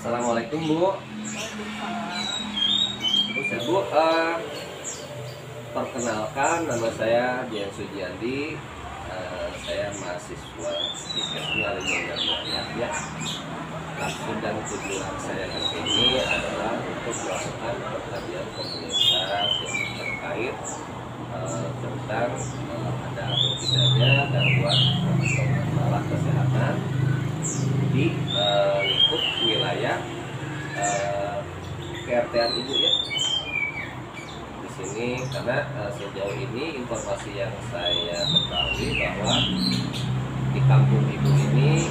Assalamualaikum Bu. Bu, perkenalkan nama saya Dian Sujiandi. Saya mahasiswa di Kesenian Wilayah ya. Maksud dan tujuan saya ke sini adalah untuk melakukan pengkajian komunitas yang terkait tentang ada atau tidaknya gangguan atau masalah kesehatan di lingkup wilayah KRT-an Ibu ya. Di sini karena sejauh ini informasi yang saya ketahui bahwa di kampung Ibu ini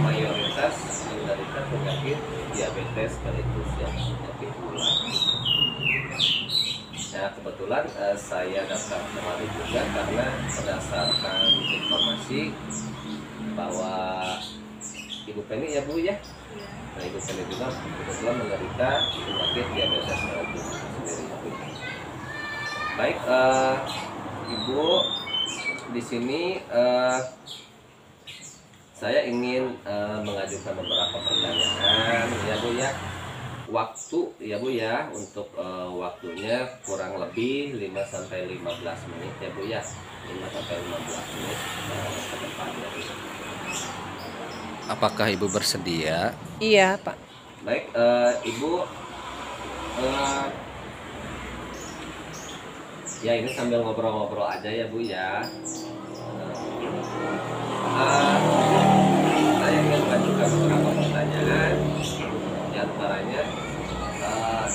mayoritas menderita penyakit diabetes sekaligus yang penyakit gula. Nah kebetulan saya datang kemari juga karena berdasarkan informasi bahwa Ibu Penny ya Bu ya. Nah Ibu Penny juga kebetulan menderita penyakit diabetes sekaligus sendiri. Baik, Ibu di sini saya ingin mengajukan beberapa pertanyaan ya Bu ya. Waktu ya Bu ya untuk waktunya kurang lebih 5-15 menit ya Bu ya. 5-15 menit ke depannya. Apakah Ibu bersedia? Iya Pak. Baik, Ibu ya ini sambil ngobrol-ngobrol aja ya Bu ya. Saya ingin mengajukan beberapa pertanyaan. Di antaranya,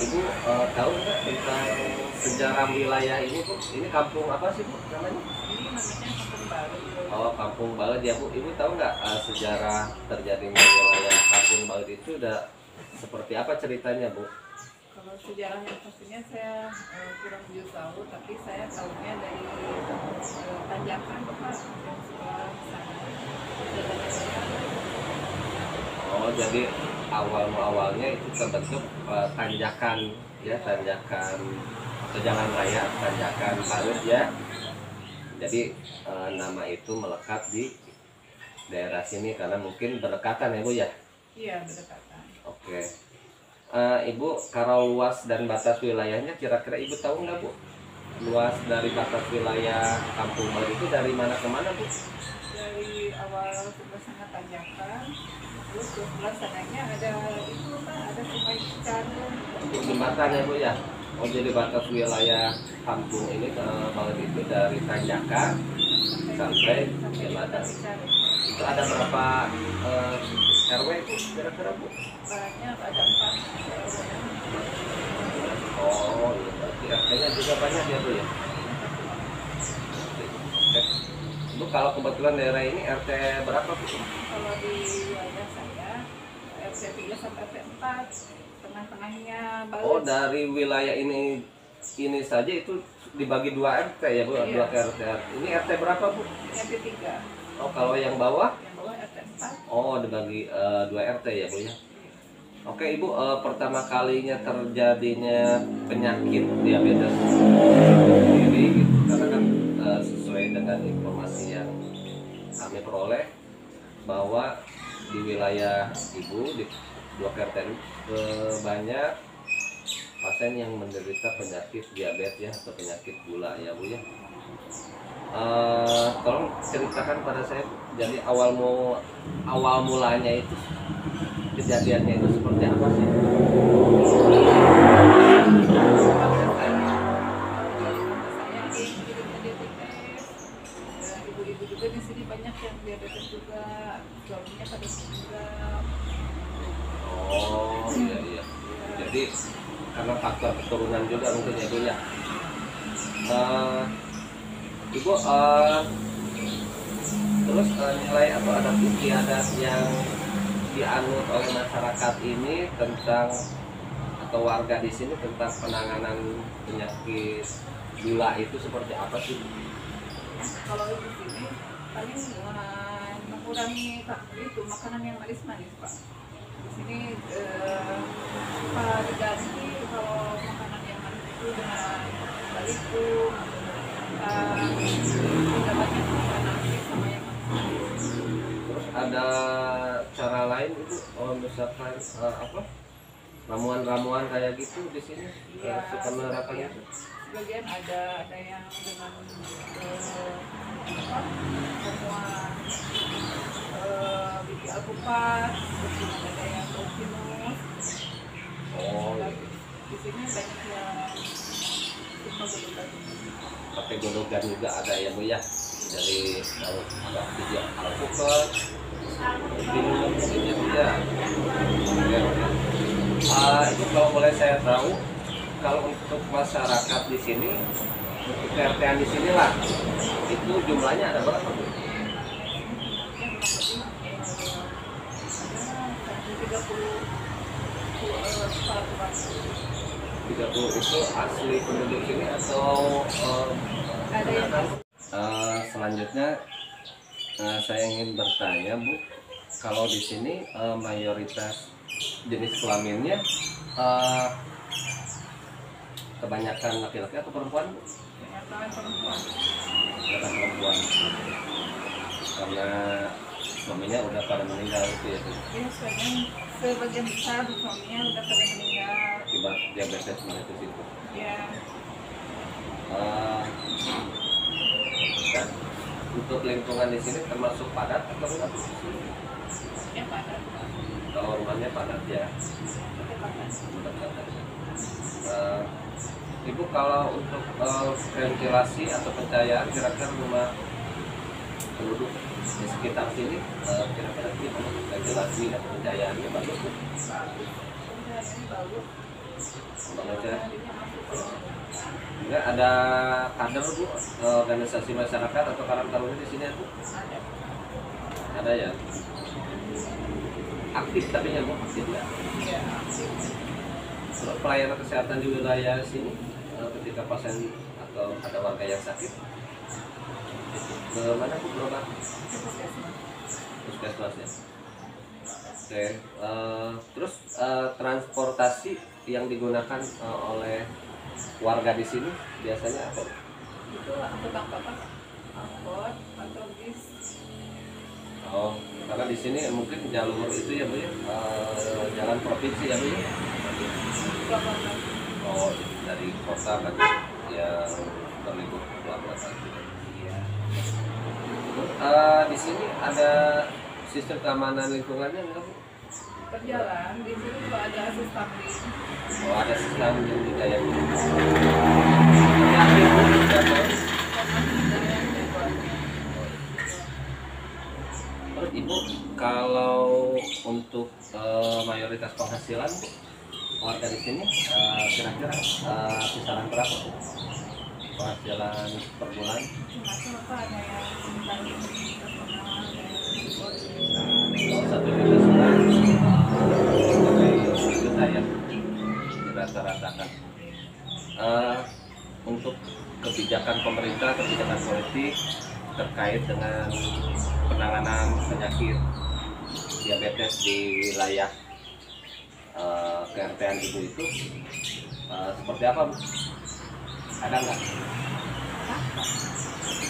Ibu tahu nggak tentang sejarah wilayah ini Bu? Ini kampung apa sih Bu namanya? Ini namanya Kampung Baru. Oh Kampung Balet ya Bu. Ibu tahu nggak sejarah terjadinya wilayah Kampung Balet itu udah seperti apa ceritanya Bu? Kalau sejarahnya pastinya saya kurang begitu tahu, tapi saya tahunya dari tanjakan Pak yang sebelah sana. Oh jadi awalnya itu terbentuk tanjakan ya, tanjakan atau jalan raya tanjakan Balet ya. Jadi nama itu melekat di daerah sini karena mungkin berdekatan ya Bu ya. Iya berdekatan. Oke. Ibu kalau luas dan batas wilayahnya kira-kira Ibu tahu nggak Bu? Luas dari batas wilayah Kampung Balet itu dari mana ke mana Bu? Dari awal sebelah sana tanjakan, terus ke sebelah sananya ada itu Pak, ada Sungai Cicarum. Jembatan ya Bu ya. Oh jadi batas wilayah kampung ini ke Balet itu dari tanjakan sampai jembatan. Cicarum. Itu ada berapa RW Bu kira-kira Bu? Banyak ada 4 Oh iya berarti RT-nya juga banyak ya Bu ya. Oke. Bu kalau kebetulan daerah ini RT berapa Bu? Kalau di wilayah saya RT 3 sampai RT 4, tengah-tengahnya Balet. Oh dari wilayah ini saja itu dibagi 2 RT ya Bu, Iya. 2 RT. Ini RT berapa Bu? RT 3, Oh kalau yang bawah? yang bawah RT 4. Oh dibagi 2 RT ya Bu ya. Oke Ibu, pertama kalinya terjadinya penyakit diabetes sendiri gitu, karena kan sesuai dengan informasi yang kami peroleh bahwa di wilayah Ibu di 2 RT banyak pasien yang menderita penyakit diabetes ya, atau penyakit gula ya Bu ya. Tolong ceritakan pada saya Bu, jadi awal mulanya itu kejadiannya itu seperti apa sih? Ibu-ibu juga di sini banyak yang diabetes juga, suaminya pada meninggal. Oh iya. Jadi karena faktor keturunan juga mungkin ya Bu ya. Ibu terus nilai atau ada istiadat yang dianut oleh masyarakat ini tentang atau warga di sini tentang penanganan penyakit gula itu seperti apa sih? Kalau di sini paling mengurangi itu makanan yang manis-manis Pak. Di sini diganti kalau makanan yang manis itu dengan balikum, tidak banyak makan nasi sama yang manis. Terus ada cara lain itu misalkan apa ramuan-ramuan kayak gitu di sini Iya, suka menerapkan sebagian, itu. sebagian ada yang dengan apa, semua biji alpukat, terus juga ada yang dokinus. Oh, iya. Di sini banyak yang suka berubat. Pakai godogan juga ada ya Bu ya, dari kalau ada biji alpukat minum mungkin ya. Oke, oke. Itu kalau boleh saya tahu, kalau untuk masyarakat di sini, untuk PRT-an di sini lah, itu jumlahnya ada berapa Bu? Ada 30 itu asli penduduk sini atau ada yang selanjutnya saya ingin bertanya Bu, kalau di sini mayoritas jenis kelaminnya kebanyakan laki-laki atau perempuan Bu? kenyataan perempuan. Kebanyakan perempuan karena suaminya udah pada meninggal itu ya Bu? Ya, sebagian besar suaminya udah pada meninggal. Akibat diabetes mellitus itu. Ya, Dan untuk lingkungan di sini termasuk padat atau enggak Bu? ya padat. Kalau rumahnya padat ya. Ya padat. Ibu kalau untuk ventilasi atau pencahayaan kira-kira rumah penduduk di sekitar sini kira-kira gimana ventilasi atau pencahayaannya bagus Bu? Bagus. Ini bagus. Bagus ya. Tadinya masuk ke Enggak ada kader Bu, organisasi masyarakat atau karang taruna di sini Bu? ada. Ada ya. Aktif tapi ya Bu, aktif ya. Iya. Terus pelayanan kesehatan di wilayah sini ketika pasien atau ada warga yang sakit ke mana Bu berobat? Puskesmas ya. Oke, terus transportasi yang digunakan oleh warga di sini biasanya apa? Itu angkutan kota, angkot atau bis. Oh, karena di sini mungkin jalur itu ya Bu ya, jalan provinsi ya Bu ya. Pelabuhan. Oh, dari kota kan yang terlibur ke pelabuhan. Iya. Terus di sini ada sistem keamanan lingkungannya enggak Bu? Berjalan di sini juga ada asisten di Oh, ada sistem yang juga ya Bu. Yakin Bu, tidak tahu. Terus Ibu, kalau untuk mayoritas penghasilan Bu, warga di sini kira-kira kisaran berapa Bu? Penghasilan per bulan? macam apa, ada yang sebentar personal, ada Kalau 1 juta sebulan sampai 1 juta ya dirata-ratakan. Untuk kebijakan pemerintah, kebijakan politik terkait dengan penanganan penyakit diabetes di wilayah PRT-an Ibu itu seperti apa Bu? Ada nggak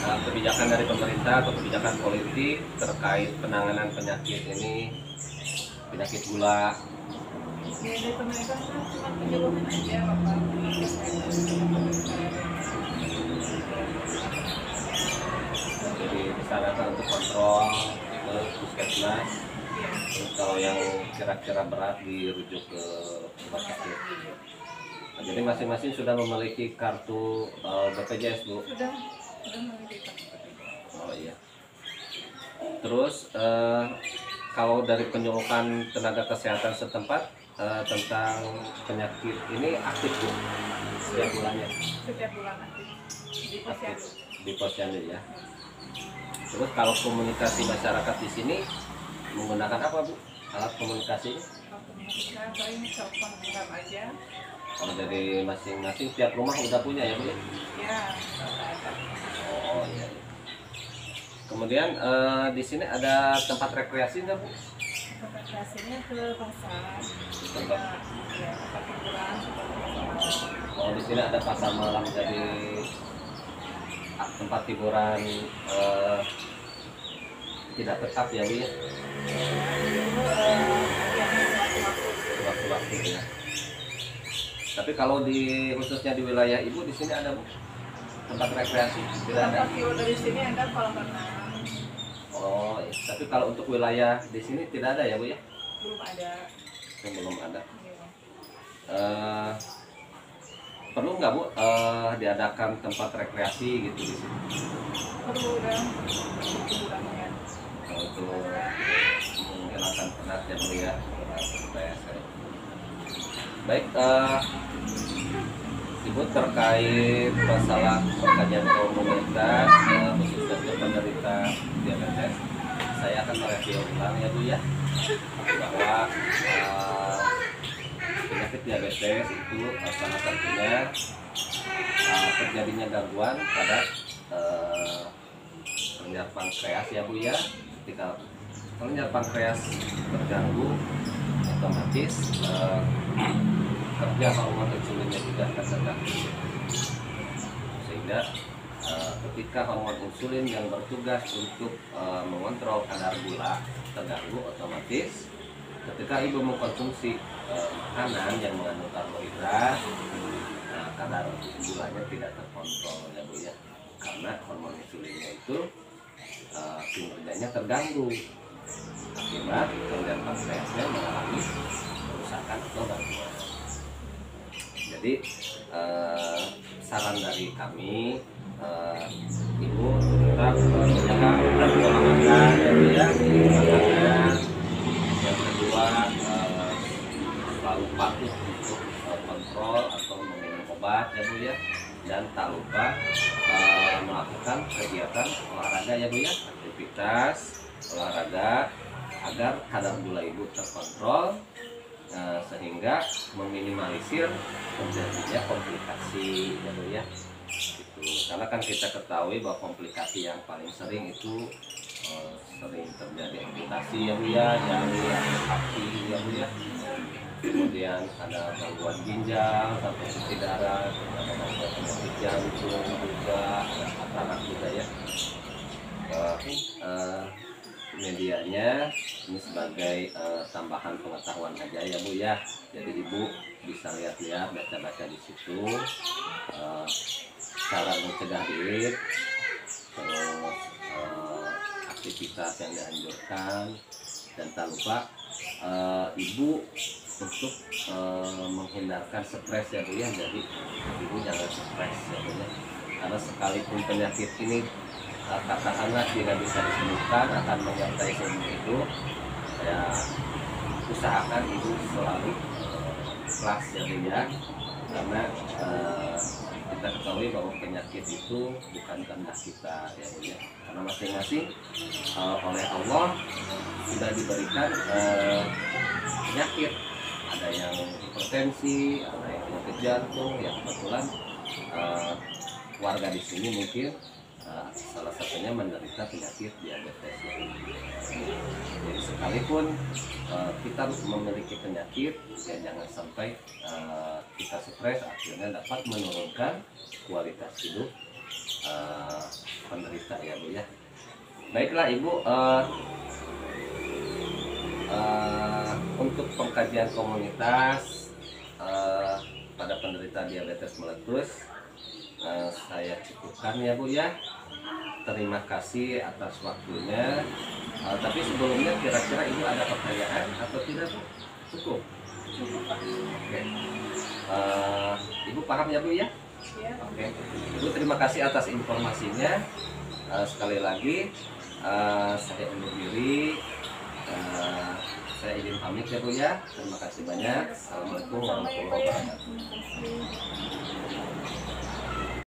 kebijakan dari pemerintah atau kebijakan politik terkait penanganan penyakit ini, penyakit gula? ya dari pemerintah kan cuma penyuluhan aja Bapak. Jadi disarankan untuk kontrol ke puskesmas. Iya. Terus kalau yang kira-kira berat dirujuk ke rumah sakit. Nah, jadi masing-masing sudah memiliki kartu BPJS Bu. Sudah memiliki kartu. Oh iya. Terus kalau dari penyuluhan tenaga kesehatan setempat tentang penyakit ini aktif Bu setiap bulannya? Setiap bulan aktif di posyandu. Di posyandu ya. Terus kalau komunikasi masyarakat di sini menggunakan apa Bu? Alat komunikasi? Kita paling telepon genggam aja. Kalau dari masing-masing tiap rumah udah punya ya Bu ya? Ya, ada. Oh iya. Kemudian di sini ada tempat rekreasi nggak Bu? Rekreasinya ke pasar. Tempat. Ya, tempat hiburan seperti pasar. Oh di sini ada pasar malam, jadi tempat hiburan tidak tetap ya Bu ya? Itu yang Tapi kalau di khususnya di wilayah Ibu di sini ada Bu tempat rekreasi? Tidak ada. Tempat view dari sini ada kolam renang. Oh, iya. Tapi kalau untuk wilayah di sini tidak ada ya Bu ya? Belum ada. Belum ada. Iya. Perlu nggak Bu diadakan tempat rekreasi gitu di sini? Perlu udah hiburannya. Untuk menghilangkan penat ya Bu ya, supaya sehat. Baik, Ibu terkait masalah pengkajian komunitas khususnya untuk penderita diabetes, saya akan mereview ulang ya Bu ya, bahwa penyakit diabetes itu salah satunya terjadinya gangguan pada kelenjar pankreas ya Bu ya. Ketika kelenjar pankreas terganggu, otomatis kerja hormon insulinnya juga akan terganggu, sehingga ketika hormon insulin yang bertugas untuk mengontrol kadar gula terganggu, otomatis ketika ibu mengkonsumsi makanan yang mengandung karbohidrat, kadar gulanya tidak terkontrol ya Bu ya, karena hormon insulinnya itu kinerjanya terganggu akibat kelenjar pankreasnya mengalami kerusakan atau gangguan. Jadi saran dari kami, Ibu tetap menjaga pola makan ya Bu ya, makanan. Yang kedua, selalu patuh untuk kontrol atau meminum obat ya Bu ya, dan tak lupa melakukan kegiatan olahraga ya Bu ya, aktivitas olahraga agar kadar gula ibu terkontrol, sehingga meminimalisir terjadinya komplikasi ya Bu ya. Gitu. Karena kan kita ketahui bahwa komplikasi yang paling sering itu sering terjadi amputasi ya Bu ya, jari atau kaki ya Bu ya. Kemudian ada gangguan ginjal sampai cuci darah, ada gangguan penyakit jantung juga, ada katarak juga ya. Medianya ini sebagai tambahan pengetahuan aja ya Bu ya. Jadi Ibu bisa lihat-lihat, baca-baca di situ cara mencegah diet, terus aktivitas yang dianjurkan, dan tak lupa Ibu untuk menghindarkan stres ya Bu ya. Jadi Ibu jangan stres ya Bu ya, karena sekalipun penyakit ini katakanlah tidak bisa disembuhkan, akan menyertai seumur hidup, ya usahakan Ibu selalu ikhlas ya Bu ya, karena kita ketahui bahwa penyakit itu bukan kehendak kita ya Bu ya, karena masing-masing oleh Allah sudah diberikan penyakit. Ada yang hipertensi, ada yang penyakit jantung, yang kebetulan warga di sini mungkin salah satunya menderita penyakit diabetes. Jadi sekalipun kita memiliki penyakit, ya jangan sampai kita stres akhirnya dapat menurunkan kualitas hidup penderita ya Bu ya. Baiklah Ibu, untuk pengkajian komunitas pada penderita diabetes meletus saya cukupkan ya Bu ya. Terima kasih atas waktunya. Tapi sebelumnya kira-kira Ibu ada pertanyaan atau tidak Bu? Cukup. Oke. Ibu paham ya Bu ya? Ya. Oke. Ibu terima kasih atas informasinya. Sekali lagi saya undur diri. Saya izin pamit ya Bu ya. Terima kasih banyak. Assalamualaikum warahmatullahi wabarakatuh.